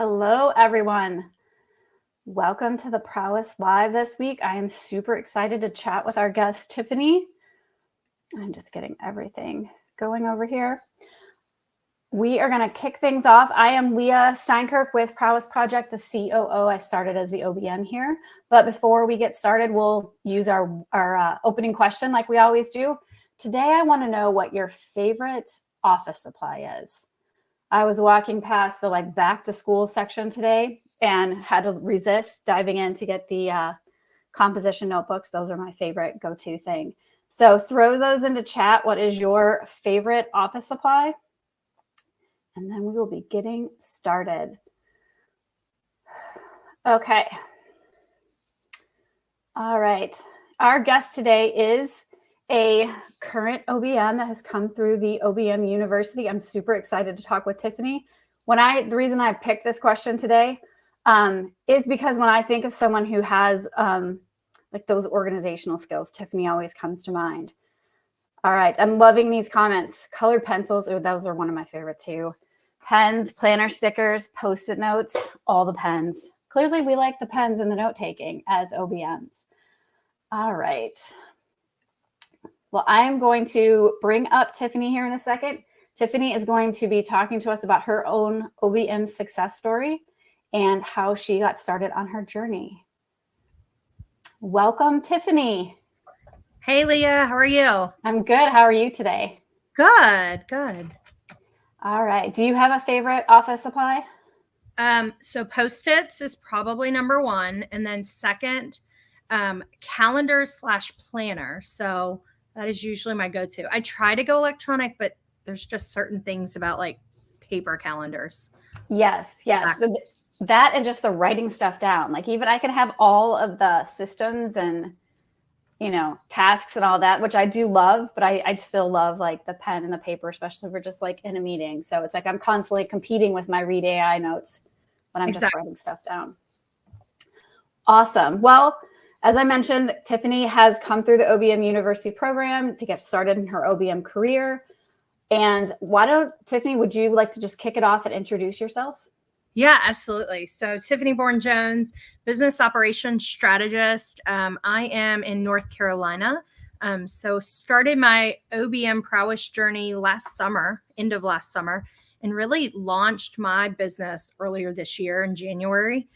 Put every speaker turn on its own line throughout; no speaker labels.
Hello, everyone. Welcome to the Prowess Live this week. I am super excited to chat with our guest, Tiffany. I'm just getting everything going over here. We are going to kick things off. I am Leah Steinkirk with Prowess Project, the COO. I started as the OBM here. But before we get started, we'll use our opening question like we always do. Today, I want to know what your favorite office supply is. I was walking past the back to school section today and had to resist diving in to get the composition notebooks. Those are my favorite go-to thing. So throw those into chat. What is your favorite office supply? And then we will be getting started. Okay. All right. Our guest today is a current OBM that has come through the OBM University. I'm super excited to talk with Tiffany. The reason I picked this question today is because when I think of someone who has those organizational skills, Tiffany always comes to mind. All right, I'm loving these comments. Colored pencils, those are one of my favorite too. Pens, planner stickers, Post-it notes, all the pens. Clearly we like the pens and the note-taking as OBMs. All right. Well, I am going to bring up Tiffany here in a second. Tiffany is going to be talking to us about her own OBM success story and how she got started on her journey. Welcome, Tiffany.
Hey, Leah. How are you?
I'm good. How are you today?
Good.
All right. Do you have a favorite office supply?
So Post-its is probably number one. And then second, calendar/planner. So that is usually my go-to. I try to go electronic, but there's just certain things about paper calendars.
Yes. That and just the writing stuff down. Even I can have all of the systems and, tasks and all that, which I do love, but I still love the pen and the paper, especially if we're just in a meeting. So it's I'm constantly competing with my Read AI notes when I'm just writing stuff down. Awesome. Well, as I mentioned, Tiffany has come through the OBM University program to get started in her OBM career. And Tiffany, would you like to just kick it off and introduce yourself?
Yeah, absolutely. So Tiffany Borne Jones, Business Operations Strategist. I am in North Carolina. So started my OBM Prowess journey end of last summer, and really launched my business earlier this year in January.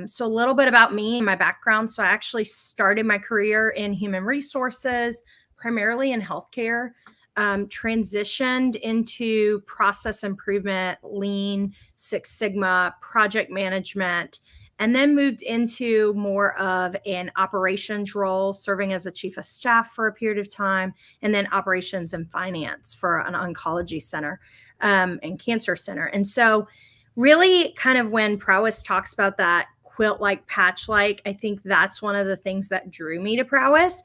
So a little bit about me and my background. So I actually started my career in human resources, primarily in healthcare, transitioned into process improvement, Lean, Six Sigma, project management, and then moved into more of an operations role, serving as a chief of staff for a period of time, and then operations and finance for an oncology center and cancer center. And so really kind of when Prowess talks about that quilt-like, patch-like, I think that's one of the things that drew me to Prowess,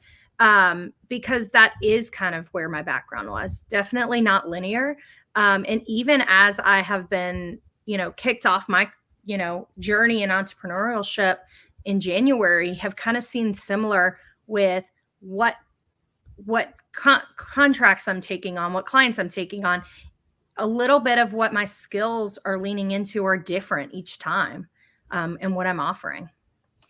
because that is kind of where my background was. Definitely not linear. And even as I have been, kicked off my, journey in entrepreneurship in January, have kind of seen similar with what contracts I'm taking on, what clients I'm taking on. A little bit of what my skills are leaning into are different each time, and what I'm offering.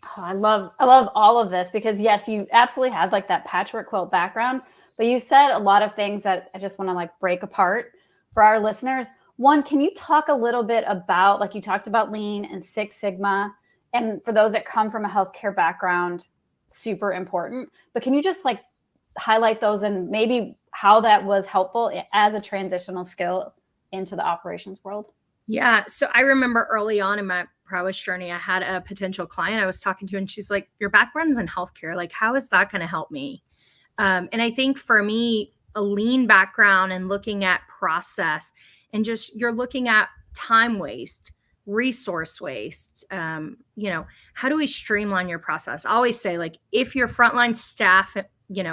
Oh, I love all of this because yes, you absolutely have that patchwork quilt background, but you said a lot of things that I just want to break apart for our listeners. One, can you talk a little bit about, you talked about Lean and Six Sigma, and for those that come from a healthcare background, super important, but can you just highlight those and maybe how that was helpful as a transitional skill into the operations world?
Yeah. So I remember early on in my Prowess journey, I had a potential client I was talking to, and she's like, your background's in healthcare. How is that going to help me? And I think for me, a Lean background and looking at process and just you're looking at time waste, resource waste. How do we streamline your process? I always say, if your frontline staff,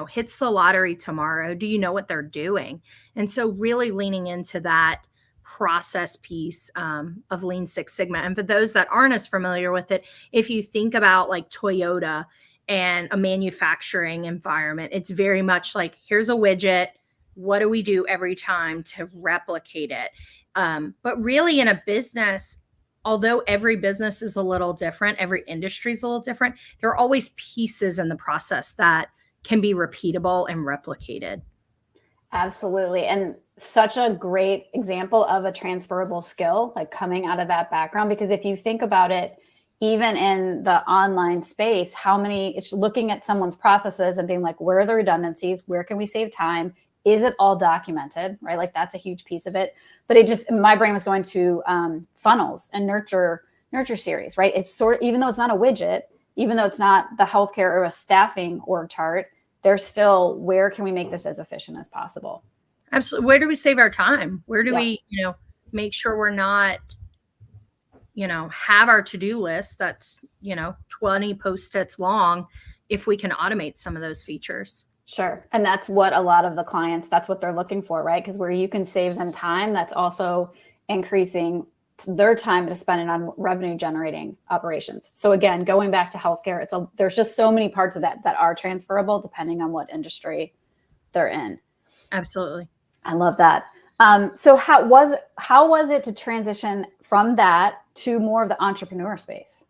hits the lottery tomorrow, do you know what they're doing? And so really leaning into that process piece of Lean Six Sigma. And for those that aren't as familiar with it, if you think about Toyota and a manufacturing environment, it's very much here's a widget. What do we do every time to replicate it? But really in a business, although every business is a little different, every industry is a little different, there are always pieces in the process that can be repeatable and replicated.
Absolutely. And such a great example of a transferable skill, like coming out of that background. Because if you think about it, even in the online space, it's looking at someone's processes and being like, where are the redundancies? Where can we save time? Is it all documented, right? Like that's a huge piece of it. But my brain was going to funnels and nurture series, right? It's even though it's not a widget, even though it's not the healthcare or a staffing org chart, there's still, where can we make this as efficient as possible?
Absolutely. Where do we save our time? Where do we, make sure we're not, have our to-do list that's, 20 Post-its long, if we can automate some of those features.
Sure. And that's what a lot of the clients, that's what they're looking for, right? Because where you can save them time, that's also increasing their time to spend it on revenue generating operations. So again, going back to healthcare, there's just so many parts of that are transferable depending on what industry they're in.
Absolutely.
I love that. So how was it to transition from that to more of the entrepreneur space?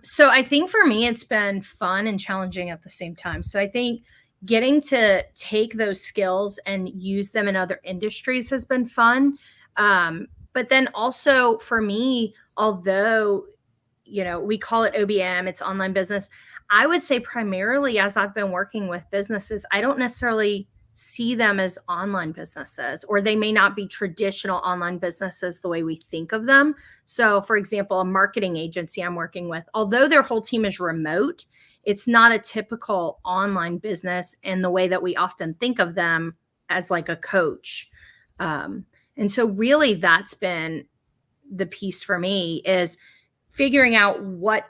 So I think for me, it's been fun and challenging at the same time. So I think getting to take those skills and use them in other industries has been fun. But then also for me, although, we call it OBM, it's online business, I would say primarily as I've been working with businesses, I don't necessarily see them as online businesses, or they may not be traditional online businesses the way we think of them. So for example, a marketing agency I'm working with, although their whole team is remote, it's not a typical online business in the way that we often think of them as like a coach. And so really that's been the piece for me, is figuring out what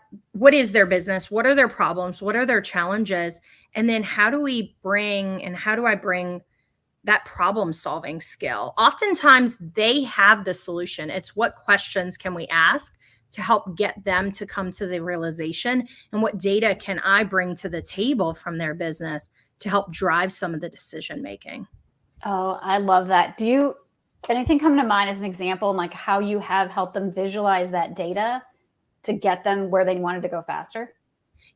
is their business, what are their problems, what are their challenges, and then how do I bring that problem solving skill? Oftentimes they have the solution. It's what questions can we ask to help get them to come to the realization, and what data can I bring to the table from their business to help drive some of the decision making.
Oh, I love that. Do you anything come to mind as an example, like how you have helped them visualize that data to get them where they wanted to go faster?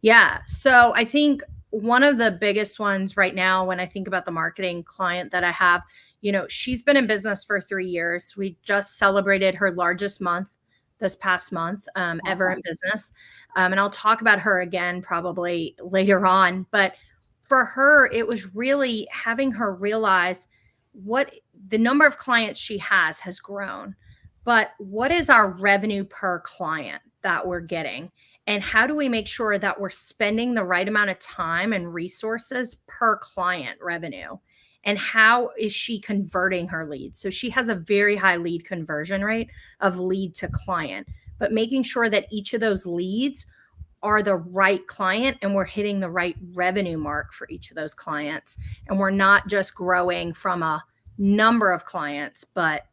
Yeah. So I think one of the biggest ones right now, when I think about the marketing client that I have, she's been in business for 3 years. We just celebrated her largest month this past month ever in business. And I'll talk about her again probably later on. But for her, it was really having her realize what the number of clients she has grown, but what is our revenue per client that we're getting? And how do we make sure that we're spending the right amount of time and resources per client revenue? And how is she converting her leads? So she has a very high lead conversion rate of lead to client, but making sure that each of those leads are the right client and we're hitting the right revenue mark for each of those clients. And we're not just growing from a number of clients, but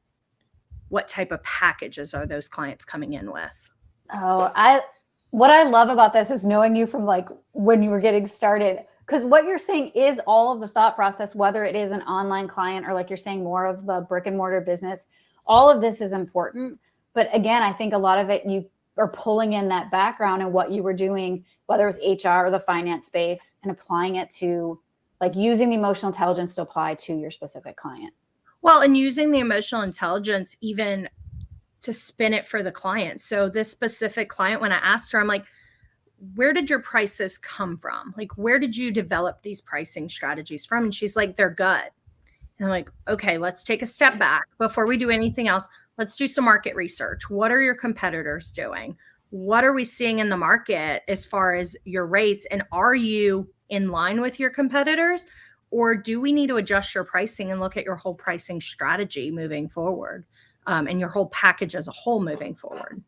what type of packages are those clients coming in with?
What I love about this is knowing you from like when you were getting started, because what you're saying is all of the thought process, whether it is an online client or like you're saying more of the brick and mortar business, all of this is important. But again, I think a lot of it, you are pulling in that background and what you were doing, whether it was HR or the finance space, and applying it to like using the emotional intelligence to apply to your specific client.
Well, and using the emotional intelligence even to spin it for the client. So this specific client, when I asked her, I'm like, where did your prices come from? Like, where did you develop these pricing strategies from? And she's like, they're gut. And I'm like, okay, let's take a step back before we do anything else. Let's do some market research. What are your competitors doing? What are we seeing in the market as far as your rates? And are you in line with your competitors? Or do we need to adjust your pricing and look at your whole pricing strategy moving forward? And your whole package as a whole moving forward.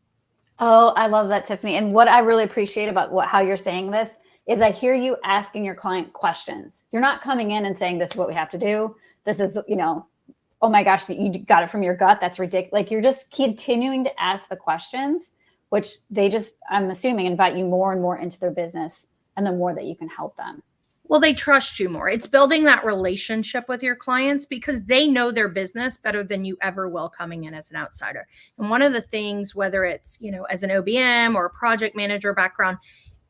Oh, I love that, Tiffany. And what I really appreciate about how you're saying this is I hear you asking your client questions. You're not coming in and saying, this is what we have to do. This is, oh my gosh, you got it from your gut. That's ridiculous. Like you're just continuing to ask the questions, which they just, I'm assuming, invite you more and more into their business, and the more that you can help them.
Well, they trust you more. It's building that relationship with your clients because they know their business better than you ever will coming in as an outsider. And one of the things, whether it's, as an OBM or a project manager background,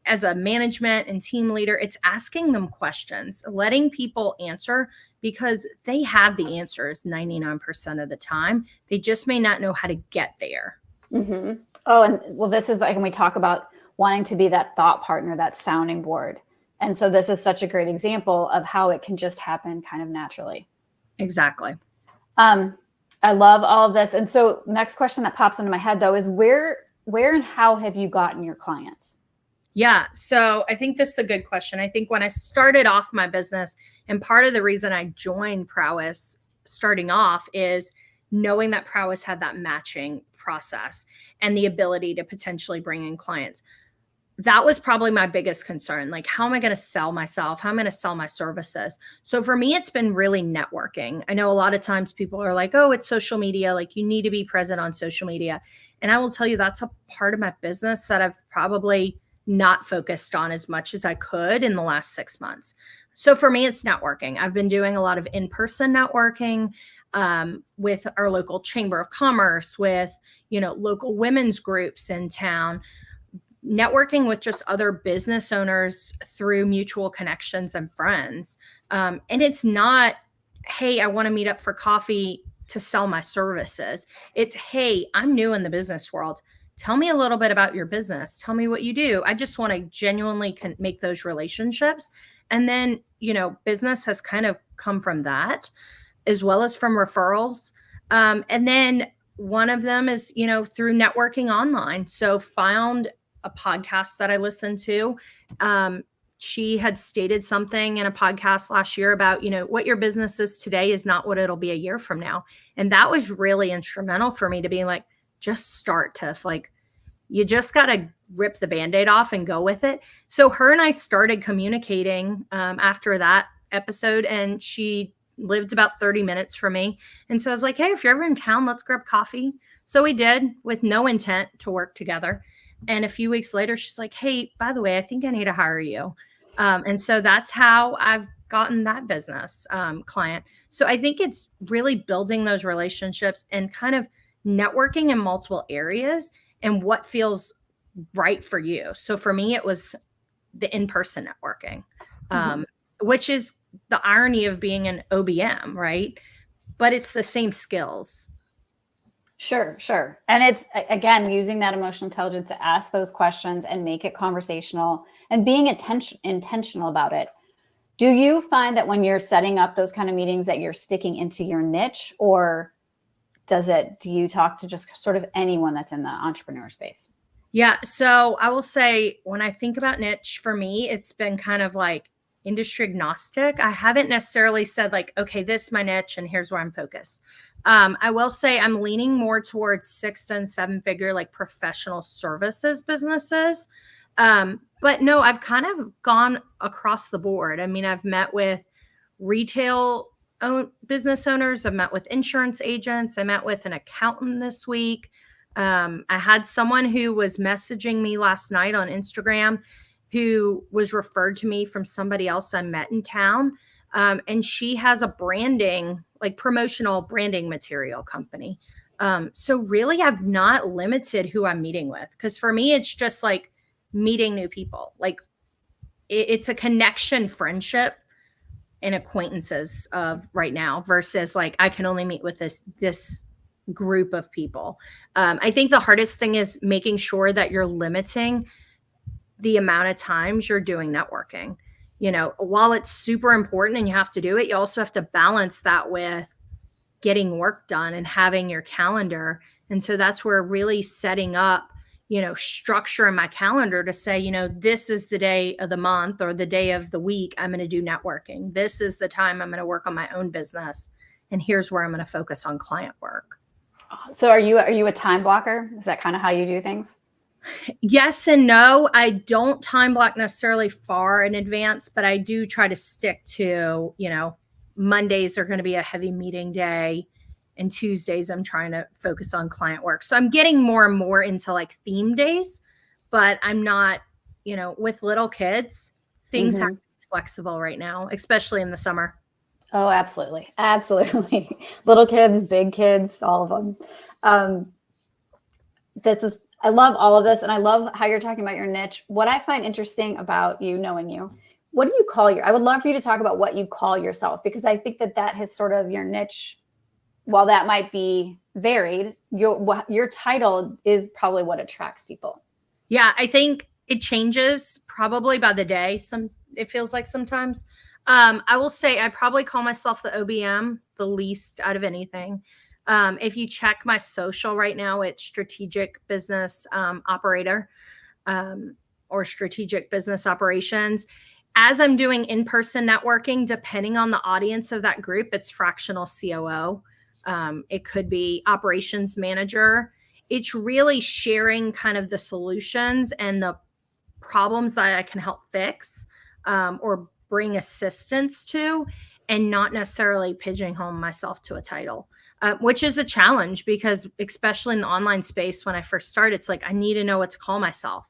as a management and team leader, it's asking them questions, letting people answer because they have the answers 99% of the time. They just may not know how to get there.
Mm-hmm. Oh, and well, this is like when we talk about wanting to be that thought partner, that sounding board. And so this is such a great example of how it can just happen kind of naturally.
Exactly.
I love all of this. And so next question that pops into my head though is where and how have you gotten your clients?
Yeah. So I think this is a good question. I think when I started off my business, and part of the reason I joined Prowess starting off is knowing that Prowess had that matching process and the ability to potentially bring in clients. That was probably my biggest concern. Like, how am I going to sell myself? How am I going to sell my services? So for me, it's been really networking. I know a lot of times people are like, oh, it's social media. Like, you need to be present on social media. And I will tell you, that's a part of my business that I've probably not focused on as much as I could in the last 6 months. So for me, it's networking. I've been doing a lot of in-person networking with our local chamber of commerce, with, local women's groups in town, networking with just other business owners through mutual connections and friends. And it's not, hey, I want to meet up for coffee to sell my services. It's, hey, I'm new in the business world. Tell me a little bit about your business. Tell me what you do. I just want to genuinely make those relationships. And then, business has kind of come from that, as well as from referrals. And then one of them is, through networking online. So found a podcast that I listened to. She had stated something in a podcast last year about, what your business is today is not what it'll be a year from now. And that was really instrumental for me to be like, just start, Tiff. Like, you just got to rip the Band-Aid off and go with it. So her and I started communicating after that episode, and she lived about 30 minutes from me. And so I was like, hey, if you're ever in town, let's grab coffee. So we did, with no intent to work together. And a few weeks later, she's like, hey, by the way, I think I need to hire you. And so that's how I've gotten that business client. So I think it's really building those relationships and kind of networking in multiple areas and what feels right for you. So for me, it was the in-person networking, which is the irony of being an OBM, right? But it's the same skills.
Sure. And it's, again, using that emotional intelligence to ask those questions and make it conversational and being intentional about it. Do you find that when you're setting up those kind of meetings that you're sticking into your niche, or do you talk to just sort of anyone that's in the entrepreneur space?
Yeah. So I will say, when I think about niche, for me, it's been kind of like industry agnostic. I haven't necessarily said like, okay, this is my niche and here's where I'm focused. I will say I'm leaning more towards 6 and 7 figure, like professional services businesses. But no, I've kind of gone across the board. I mean, I've met with retail business owners. I've met with insurance agents. I met with an accountant this week. I had someone who was messaging me last night on Instagram who was referred to me from somebody else I met in town. And she has a branding, like promotional branding material company. So really, I've not limited who I'm meeting with, because for me, it's just like meeting new people. Like it's a connection, friendship, and acquaintances of right now versus like I can only meet with this group of people. I think the hardest thing is making sure that you're limiting the amount of times you're doing networking. While it's super important and you have to do it, you also have to balance that with getting work done and having your calendar. And so that's where really setting up, structure in my calendar to say, this is the day of the month or the day of the week I'm going to do networking. This is the time I'm going to work on my own business. And here's where I'm going to focus on client work.
So are you a time blocker? Is that kind of how you do things?
Yes and no. I don't time block necessarily far in advance, but I do try to stick to, Mondays are going to be a heavy meeting day, and Tuesdays I'm trying to focus on client work. So I'm getting more and more into like theme days, but I'm not, with little kids, things have to be flexible right now, especially in the summer.
Oh, absolutely. Absolutely. Little kids, big kids, all of them. I love all of this. And I love how you're talking about your niche. What I find interesting about you, knowing you, what do you call I would love for you to talk about what you call yourself, because I think that has sort of your niche. While that might be varied, your title is probably what attracts people.
Yeah, I think it changes probably by the day. It feels like sometimes. I will say I probably call myself the OBM the least out of anything. If you check my social right now, it's strategic business operator or strategic business operations. As I'm doing in-person networking, depending on the audience of that group, it's fractional COO. It could be operations manager. It's really sharing kind of the solutions and the problems that I can help fix or bring assistance to, and not necessarily pigeonhole myself to a title, which is a challenge because especially in the online space, when I first started, it's like, I need to know what to call myself,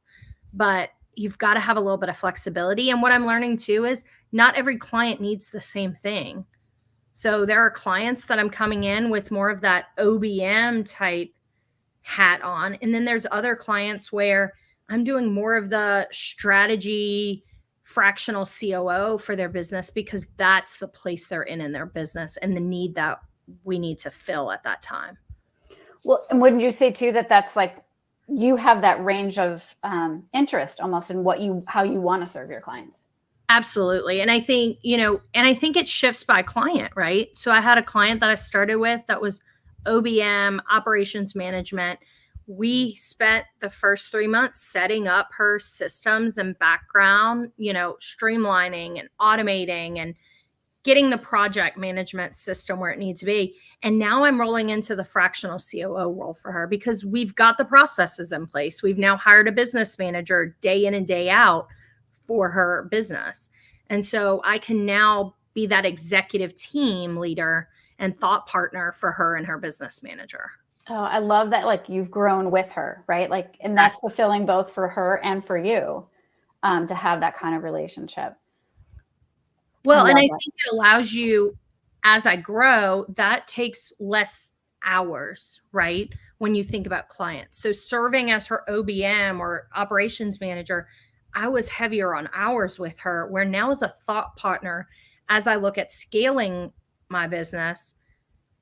but you've got to have a little bit of flexibility. And what I'm learning too is not every client needs the same thing. So there are clients that I'm coming in with more of that OBM type hat on. And then there's other clients where I'm doing more of the strategy fractional COO for their business because that's the place they're in their business and the need that we need to fill at that time.
Well, and wouldn't you say too that that's like you have that range of interest almost in how you want to serve your clients?
Absolutely. And I think, it shifts by client, right? So I had a client that I started with that was OBM operations management. We spent the first 3 months setting up her systems and background, streamlining and automating and getting the project management system where it needs to be. And now I'm rolling into the fractional COO role for her because we've got the processes in place. We've now hired a business manager day in and day out for her business. And so I can now be that executive team leader and thought partner for her and her business manager.
Oh, I love that. Like you've grown with her, right? Like, and that's fulfilling both for her and for you to have that kind of relationship.
Well, and I think it allows you, as I grow, that takes less hours, right? When you think about clients. So serving as her OBM or operations manager, I was heavier on hours with her, where now as a thought partner, as I look at scaling my business,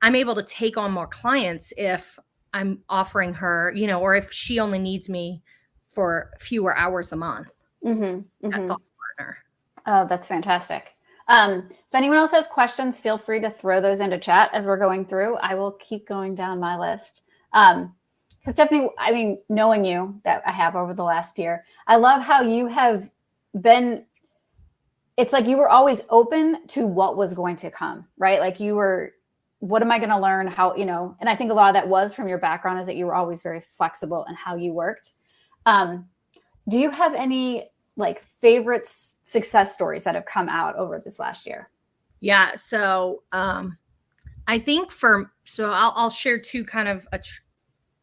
I'm able to take on more clients if I'm offering her, or if she only needs me for fewer hours a month.
Mm-hmm,
That thought partner.
Oh, that's fantastic. If anyone else has questions, feel free to throw those into chat as we're going through. I will keep going down my list. Because Tiffany, I mean, knowing you that I have over the last year, I love how you have been, it's like you were always open to what was going to come, right? Like you were, what am I going to learn? How, and I think a lot of that was from your background is that you were always very flexible in how you worked. Do you have any like favorite success stories that have come out over this last year?
Yeah. So I think I'll share two kind of a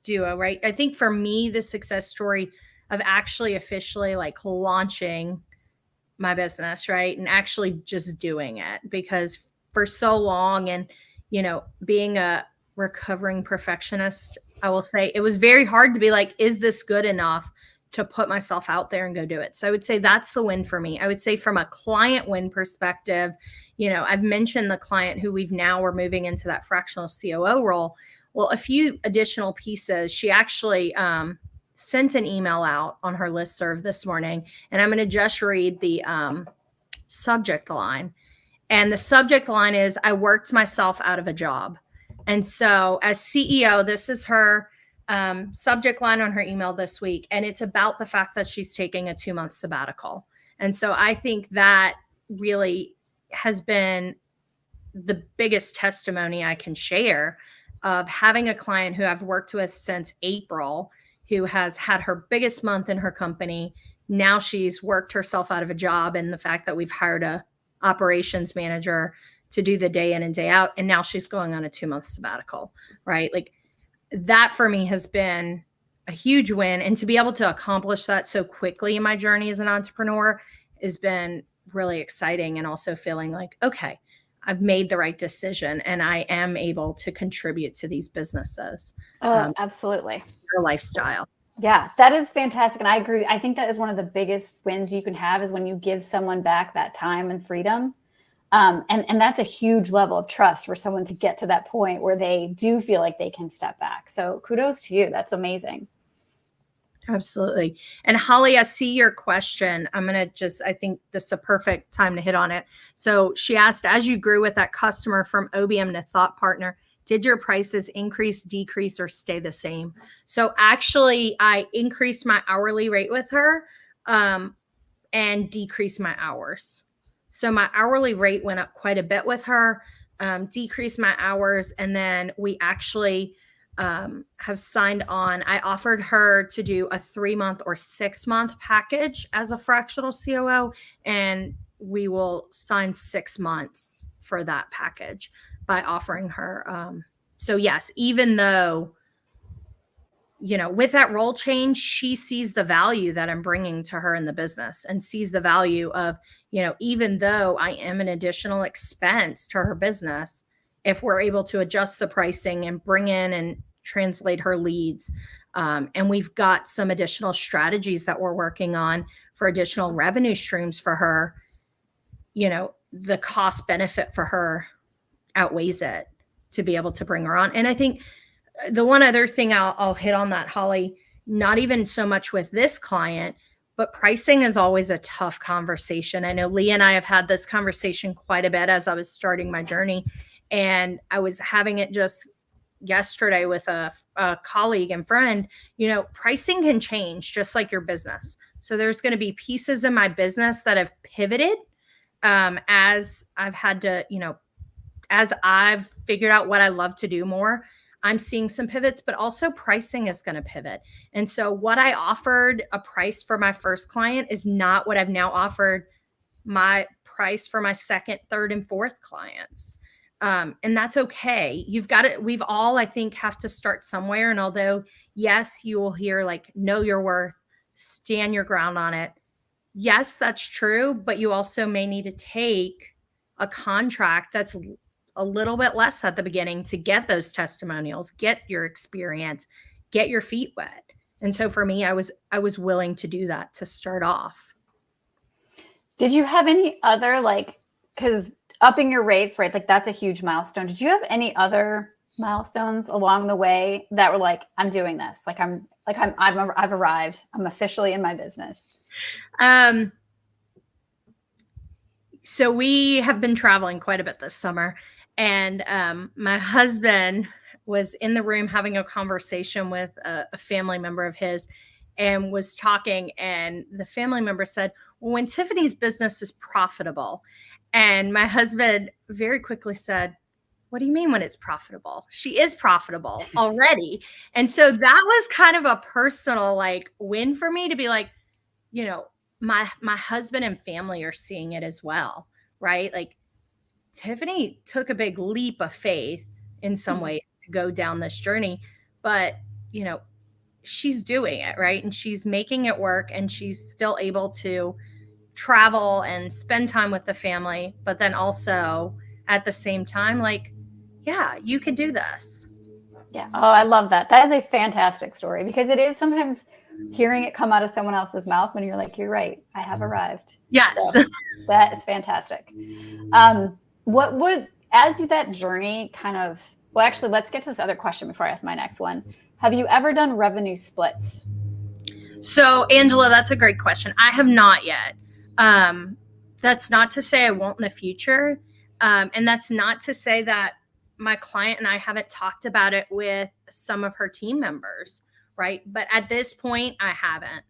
duo, right? I think for me, the success story of actually officially like launching my business, right? And actually just doing it, because for so long and, being a recovering perfectionist, I will say it was very hard to be like, is this good enough to put myself out there and go do it? So I would say that's the win for me. I would say from a client win perspective, I've mentioned the client who we're moving into that fractional COO role. Well, a few additional pieces. She actually sent an email out on her listserv this morning, and I'm going to just read the subject line. And the subject line is, I worked myself out of a job. And so as CEO, this is her subject line on her email this week. And it's about the fact that she's taking a 2-month sabbatical. And so I think that really has been the biggest testimony I can share of having a client who I've worked with since April, who has had her biggest month in her company. Now she's worked herself out of a job, and the fact that we've hired a operations manager to do the day in and day out. And now she's going on a 2-month sabbatical, right? Like that for me has been a huge win. And to be able to accomplish that so quickly in my journey as an entrepreneur has been really exciting, and also feeling like, okay, I've made the right decision and I am able to contribute to these businesses,
Oh, absolutely.
their lifestyle.
Yeah, that is fantastic. And I agree. I think that is one of the biggest wins you can have is when you give someone back that time and freedom. And that's a huge level of trust for someone to get to that point where they do feel like they can step back. So kudos to you. That's amazing.
Absolutely. And Holly, I see your question. I think this is a perfect time to hit on it. So she asked, as you grew with that customer from OBM to thought partner, did your prices increase, decrease, or stay the same? So actually, I increased my hourly rate with her and decreased my hours. So my hourly rate went up quite a bit with her, decreased my hours, and then we actually have signed on. I offered her to do a 3-month or 6-month package as a fractional COO, and we will sign 6 months for that package by offering her. So yes, even though, with that role change, she sees the value that I'm bringing to her in the business and sees the value of, even though I am an additional expense to her business, if we're able to adjust the pricing and bring in and translate her leads. And we've got some additional strategies that we're working on for additional revenue streams for her. The cost benefit for her outweighs it to be able to bring her on. And I think the one other thing I'll hit on that, Holly, not even so much with this client, but pricing is always a tough conversation. I know Lee and I have had this conversation quite a bit as I was starting my journey. And I was having it just yesterday with a colleague and friend. Pricing can change just like your business. So there's going to be pieces in my business that have pivoted as I've had to, as I've figured out what I love to do more. I'm seeing some pivots, but also pricing is going to pivot. And so what I offered a price for my first client is not what I've now offered my price for my second, third, and fourth clients. And that's okay. You've got it. We've all, I think, have to start somewhere. And although, yes, you will hear like, know your worth, stand your ground on it. Yes, that's true. But you also may need to take a contract that's a little bit less at the beginning to get those testimonials, get your experience, get your feet wet. And so for me, I was willing to do that to start off.
Did you have any other, because upping your rates, right? Like that's a huge milestone. Did you have any other milestones along the way that were like, I'm doing this, I've arrived, I'm officially in my business?
So we have been traveling quite a bit this summer. And my husband was in the room having a conversation with a family member of his and was talking. And the family member said, well, when Tiffany's business is profitable. And my husband very quickly said, what do you mean when it's profitable? She is profitable already. And so that was kind of a personal win for me to be like, my husband and family are seeing it as well, right? Like Tiffany took a big leap of faith in some ways to go down this journey, but she's doing it, right? And she's making it work, and she's still able to travel and spend time with the family, but then also at the same time, yeah, you can do this.
Yeah. Oh, I love that. That is a fantastic story, because it is sometimes hearing it come out of someone else's mouth when you're like, you're right, I have arrived.
Yes.
So that is fantastic. What would, that journey kind of, well, actually, let's get to this other question before I ask my next one. Have you ever done revenue splits?
So, Angela, that's a great question. I have not yet. That's not to say I won't in the future. And that's not to say that my client and I haven't talked about it with some of her team members, right? But at this point, I haven't.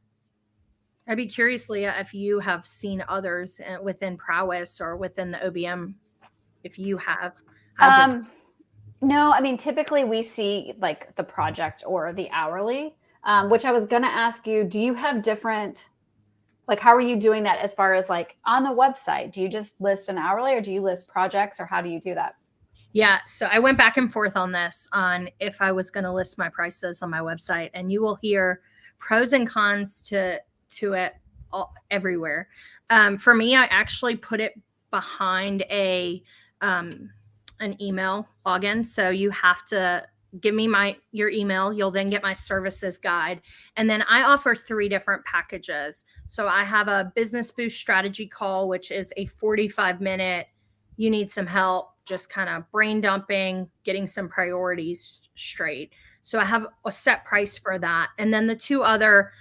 I'd be curious, Leah, if you have seen others within Prowess or within the OBM, if you have.
No, I mean, typically we see the project or the hourly, which I was going to ask you, do you have different, how are you doing that as far as on the website? Do you just list an hourly, or do you list projects, or how do you do that?
Yeah. So I went back and forth on this, on if I was going to list my prices on my website, and you will hear pros and cons to it everywhere. For me, I actually put it behind an email login. So you have to give me your email. You'll then get my services guide. And then I offer 3 different packages. So I have a business boost strategy call, which is a 45-minute, you need some help, just kind of brain dumping, getting some priorities straight. So I have a set price for that. And then the 2 other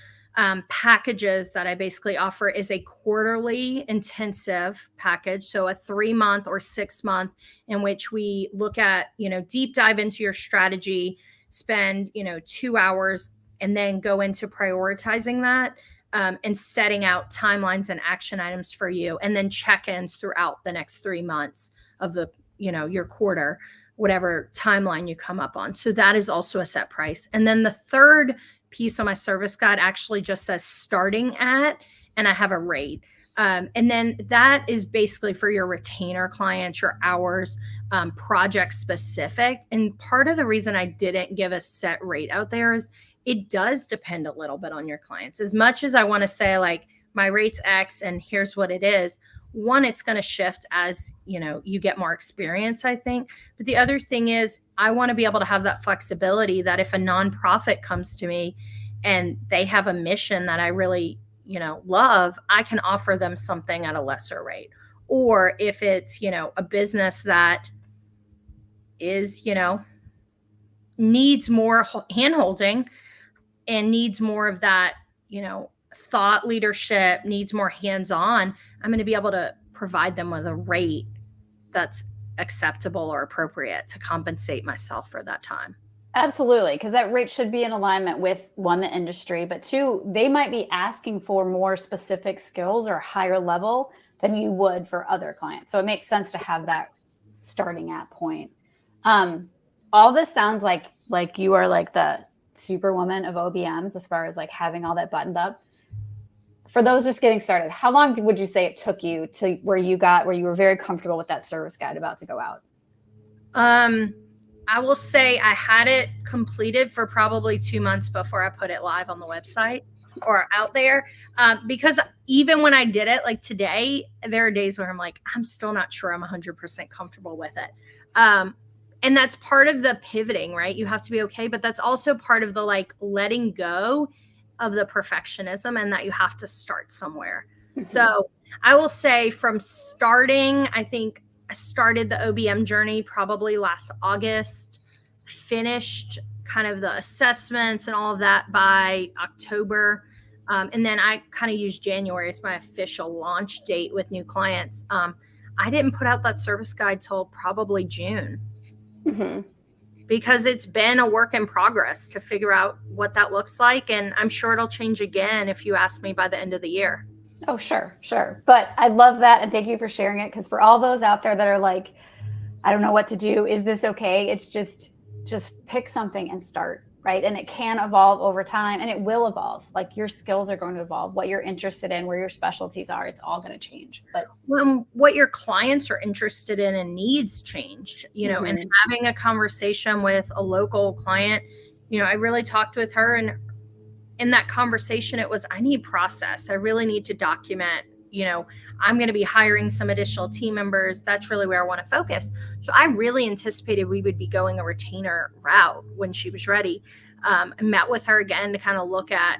packages that I basically offer is a quarterly intensive package. So a 3-month or 6-month in which we look at, deep dive into your strategy, spend, 2 hours, and then go into prioritizing that and setting out timelines and action items for you, and then check-ins throughout the next 3 months of the, your quarter, whatever timeline you come up on. So that is also a set price. And then the third piece on my service guide actually just says starting at, and I have a rate. And then that is basically for your retainer clients, your hours, project specific. And part of the reason I didn't give a set rate out there is it does depend a little bit on your clients. As much as I want to say like my rate's X and here's what it is, one, it's going to shift as, you get more experience, I think. But the other thing is I want to be able to have that flexibility that if a nonprofit comes to me and they have a mission that I really, love, I can offer them something at a lesser rate. Or if it's, a business that is, needs more handholding and needs more of that, thought leadership, needs more hands-on, I'm going to be able to provide them with a rate that's acceptable or appropriate to compensate myself for that time.
Absolutely, because that rate should be in alignment with, 1, the industry, but 2, they might be asking for more specific skills or higher level than you would for other clients. So it makes sense to have that starting at point. All this sounds like you are like the superwoman of OBMs as far as like having all that buttoned up. For those just getting started, how long would you say it took you to where you were very comfortable with that service guide about to go out?
I will say I had it completed for probably 2 months before I put it live on the website or out there. Because even when I did it, like today, there are days where I'm like, I'm still not sure I'm 100% comfortable with it. And that's part of the pivoting, right? You have to be okay, but that's also part of the like letting go of the perfectionism and that you have to start somewhere. Mm-hmm. So I will say from starting, I think I started the OBM journey probably last August, finished kind of the assessments and all of that by October. And then I kind of used January as my official launch date with new clients. I didn't put out that service guide till probably June. Mm-hmm. Because it's been a work in progress to figure out what that looks like. And I'm sure it'll change again if you ask me by the end of the year.
Oh, sure. But I love that. And thank you for sharing it. Because for all those out there that are like, I don't know what to do. Is this okay? It's just pick something and start, right? And it can evolve over time and it will evolve. Like your skills are going to evolve, what you're interested in, where your specialties are, it's all going to change. But
what your clients are interested in and needs changed, mm-hmm. And having a conversation with a local client, I really talked with her, and in that conversation, it was, I need process. I really need to document, I'm going to be hiring some additional team members. That's really where I want to focus. So I really anticipated we would be going a retainer route when she was ready. I met with her again to kind of look at,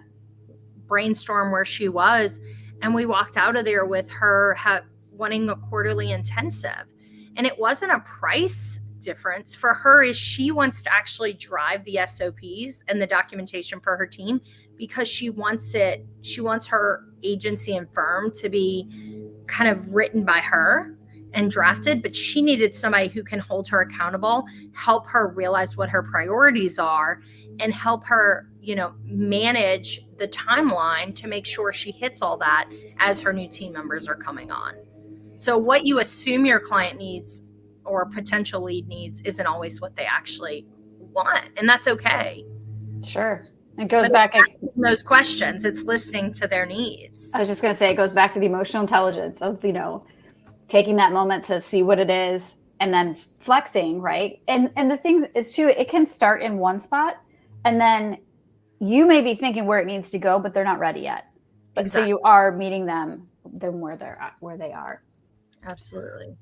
brainstorm where she was. And we walked out of there with her wanting a quarterly intensive. And it wasn't a price difference for her, is she wants to actually drive the SOPs and the documentation for her team because she wants her agency and firm to be kind of written by her and drafted, but she needed somebody who can hold her accountable, help her realize what her priorities are, and help her, manage the timeline to make sure she hits all that as her new team members are coming on. So what you assume your client needs or potential lead needs isn't always what they actually want. And that's okay.
Sure. It goes back to
those questions. It's listening to their needs.
I was just going to say, it goes back to the emotional intelligence of, taking that moment to see what it is and then flexing. Right. And the thing is too, it can start in one spot and then you may be thinking where it needs to go, but they're not ready yet. But
Exactly.
so you are meeting them where they are.
Absolutely.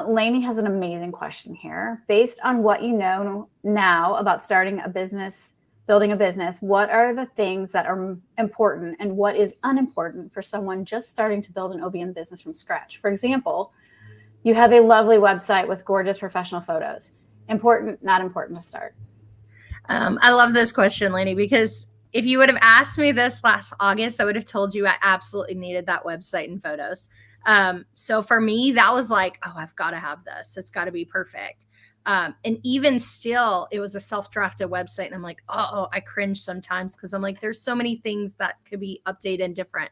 Lainey has an amazing question here. Based on what you know now about starting a business, building a business, what are the things that are important and what is unimportant for someone just starting to build an OBM business from scratch? For example, you have a lovely website with gorgeous professional photos. Important, not important to start?
I love this question, Lainey, because if you would have asked me this last August, I would have told you I absolutely needed that website and photos. So for me, that was like, oh, I've got to have this. It's got to be perfect. And even still, it was a self-drafted website. And I'm like, oh, I cringe sometimes because I'm like, there's so many things that could be updated and different.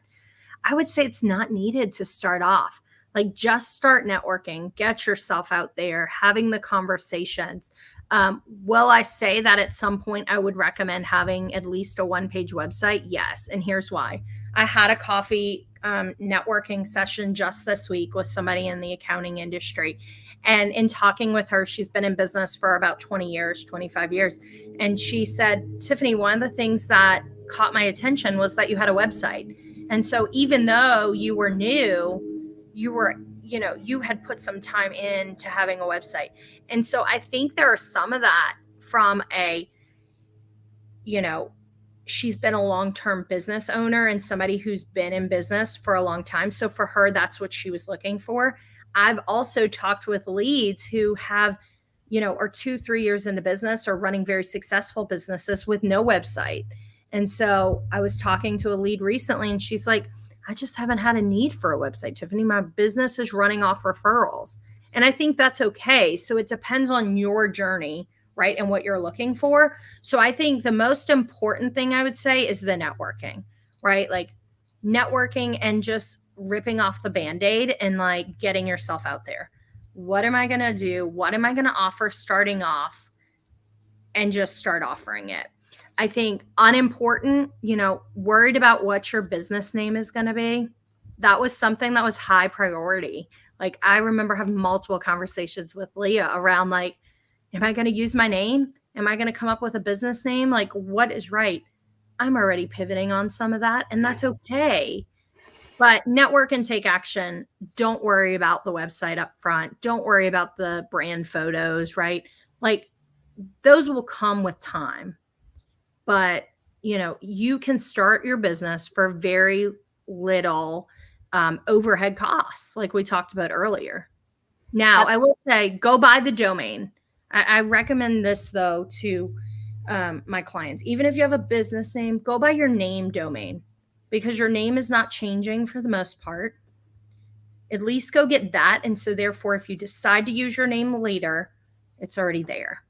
I would say it's not needed to start off. Like, just start networking, get yourself out there, having the conversations. Will I say that at some point I would recommend having at least a one-page website? Yes. And here's why. I had a coffee networking session just this week with somebody in the accounting industry. And in talking with her, she's been in business for about 20 years, 25 years. And she said, Tiffany, one of the things that caught my attention was that you had a website. And so even though you were new, you had put some time into having a website. And so I think there are some of that from she's been a long-term business owner and somebody who's been in business for a long time. So for her, that's what she was looking for. I've also talked with leads who have, are 2-3 years into business or running very successful businesses with no website. And so I was talking to a lead recently and she's like, I just haven't had a need for a website, Tiffany. My business is running off referrals. And I think that's okay. So it depends on your journey, right? And what you're looking for. So I think the most important thing I would say is the networking, right? Like networking and just ripping off the Band-Aid and like getting yourself out there. What am I going to do? What am I going to offer starting off? And just start offering it. I think unimportant, worried about what your business name is going to be. That was something that was high priority. Like I remember having multiple conversations with Leah around like, am I going to use my name? Am I going to come up with a business name? Like what is right? I'm already pivoting on some of that and that's okay. But network and take action. Don't worry about the website up front. Don't worry about the brand photos, right? Like those will come with time. But, you can start your business for very little overhead costs, like we talked about earlier. Now, I will say, go buy the domain. I recommend this, though, to my clients. Even if you have a business name, go buy your name domain because your name is not changing for the most part. At least go get that. And so, therefore, if you decide to use your name later, it's already there.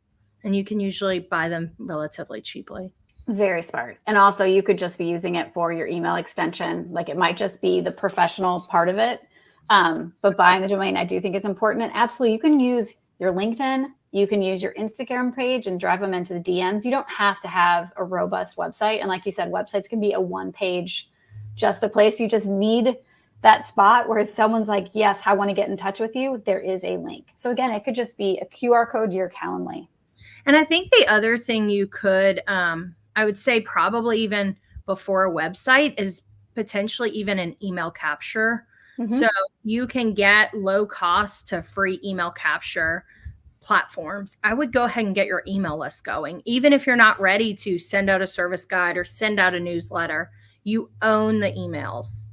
And you can usually buy them relatively cheaply.
Very smart. And also you could just be using it for your email extension. Like it might just be the professional part of it. But buying the domain, I do think it's important. And absolutely, you can use your LinkedIn, you can use your Instagram page and drive them into the DMs. You don't have to have a robust website. And like you said, websites can be a one-page, just a place. You just need that spot where if someone's like, yes, I want to get in touch with you, there is a link. So again, it could just be a QR code to your Calendly.
And I think the other thing you could, I would say probably even before a website is potentially even an email capture. Mm-hmm. So you can get low cost to free email capture platforms. I would go ahead and get your email list going. Even if you're not ready to send out a service guide or send out a newsletter, you own the emails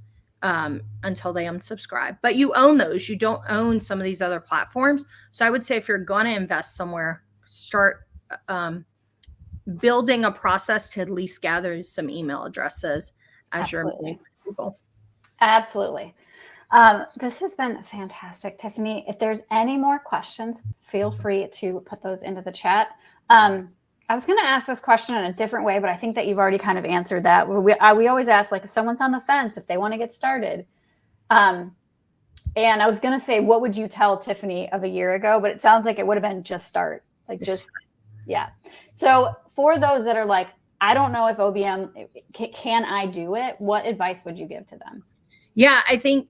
until they unsubscribe. But you own those. You don't own some of these other platforms. So I would say if you're going to invest somewhere, start building a process to at least gather some email addresses as you're meeting with people.
Absolutely. This has been fantastic, Tiffany. If there's any more questions, feel free to put those into the chat. I was going to ask this question in a different way, but I think that you've already kind of answered that. We always ask, like, if someone's on the fence, if they want to get started. And I was going to say, what would you tell Tiffany of a year ago? But it sounds like it would have been just start. Like just, yeah. So for those that are like, I don't know if OBM, can I do it? What advice would you give to them?
Yeah, I think,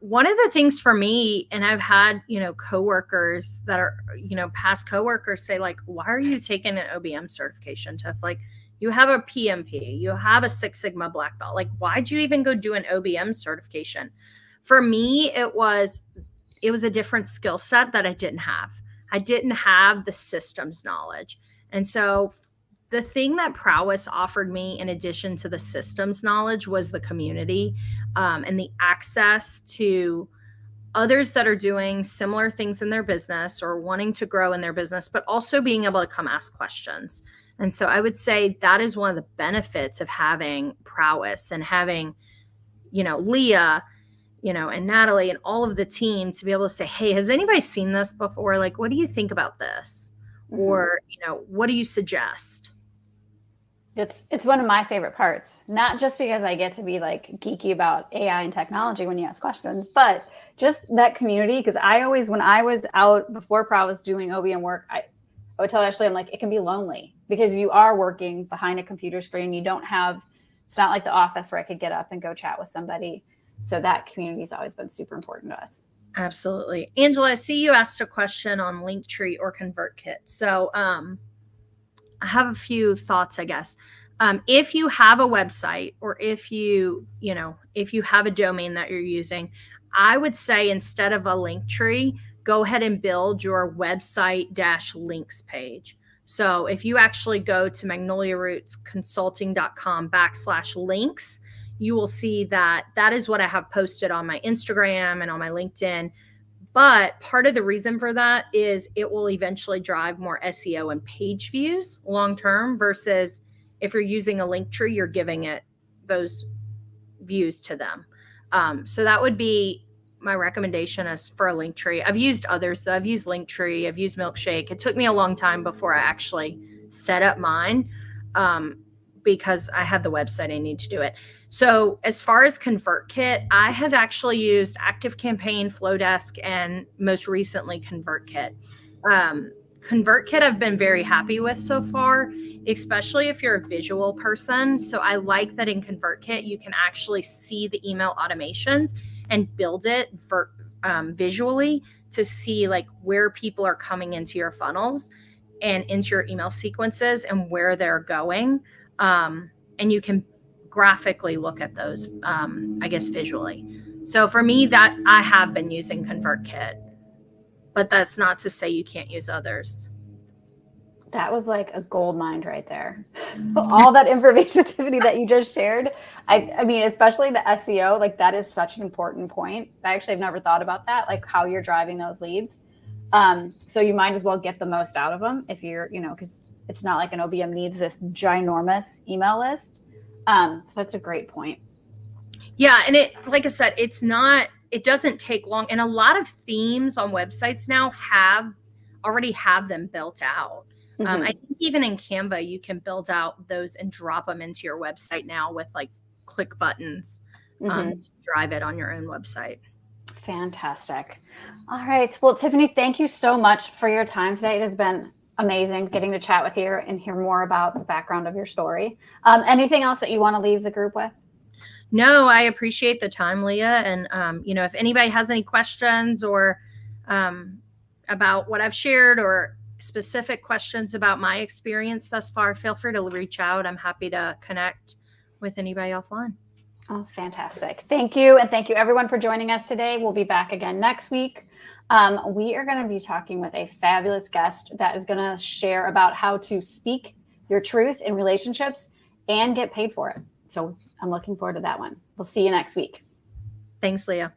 one of the things for me, and I've had, coworkers that are, past coworkers say like, why are you taking an OBM certification, Tiff? Like, you have a PMP, you have a Six Sigma black belt. Like, why'd you even go do an OBM certification? For me, it was a different skill set that I didn't have. I didn't have the systems knowledge. And so the thing that Prowess offered me in addition to the systems knowledge was the community, and the access to others that are doing similar things in their business or wanting to grow in their business, but also being able to come ask questions. And so I would say that is one of the benefits of having Prowess and having, Leah, and Natalie and all of the team to be able to say, hey, has anybody seen this before? Like, what do you think about this? Mm-hmm. Or, what do you suggest?
It's one of my favorite parts, not just because I get to be like geeky about AI and technology when you ask questions, but just that community. Because when I was out before Prowess doing OBM work, I would tell Ashley, I'm like, it can be lonely because you are working behind a computer screen. It's not like the office where I could get up and go chat with somebody. So that community has always been super important to us.
Absolutely. Angela, I see you asked a question on Linktree or ConvertKit. So, I have a few thoughts, I guess. If you have a website or if you have a domain that you're using, I would say instead of a Linktree, go ahead and build your website-links page. So if you actually go to magnoliarootsconsulting.com/links, you will see that is what I have posted on my Instagram and on my LinkedIn. But part of the reason for that is it will eventually drive more SEO and page views long-term versus if you're using a Linktree, you're giving it those views to them. So that would be my recommendation as for a Linktree. I've used others though. I've used Linktree. I've used Milkshake. It took me a long time before I actually set up mine because I had the website I need to do it. So as far as ConvertKit, I have actually used ActiveCampaign, Flowdesk, and most recently ConvertKit. ConvertKit I've been very happy with so far, especially if you're a visual person. So I like that in ConvertKit, you can actually see the email automations and build it visually to see like where people are coming into your funnels and into your email sequences and where they're going. And you can graphically look at those, I guess, visually. So for me, that I have been using ConvertKit, but that's not to say you can't use others.
That was like a gold mine right there. All that information, Tiffany, that you just shared. I mean, especially the SEO, like that is such an important point. I actually have never thought about that, like how you're driving those leads. So you might as well get the most out of them if you're, because it's not like an OBM needs this ginormous email list. So that's a great point.
Yeah. And like I said, it doesn't take long. And a lot of themes on websites now already have them built out. Mm-hmm. I think even in Canva, you can build out those and drop them into your website now with like click buttons to drive it on your own website.
Fantastic. All right. Well, Tiffany, thank you so much for your time today. It has been amazing getting to chat with you and hear more about the background of your story. Anything else that you want to leave the group with?
No, I appreciate the time, Leah. And, if anybody has any questions or about what I've shared or specific questions about my experience thus far, feel free to reach out. I'm happy to connect with anybody offline.
Oh, fantastic. Thank you. And thank you everyone for joining us today. We'll be back again next week. We are going to be talking with a fabulous guest that is going to share about how to speak your truth in relationships and get paid for it. So I'm looking forward to that one. We'll see you next week.
Thanks, Leah.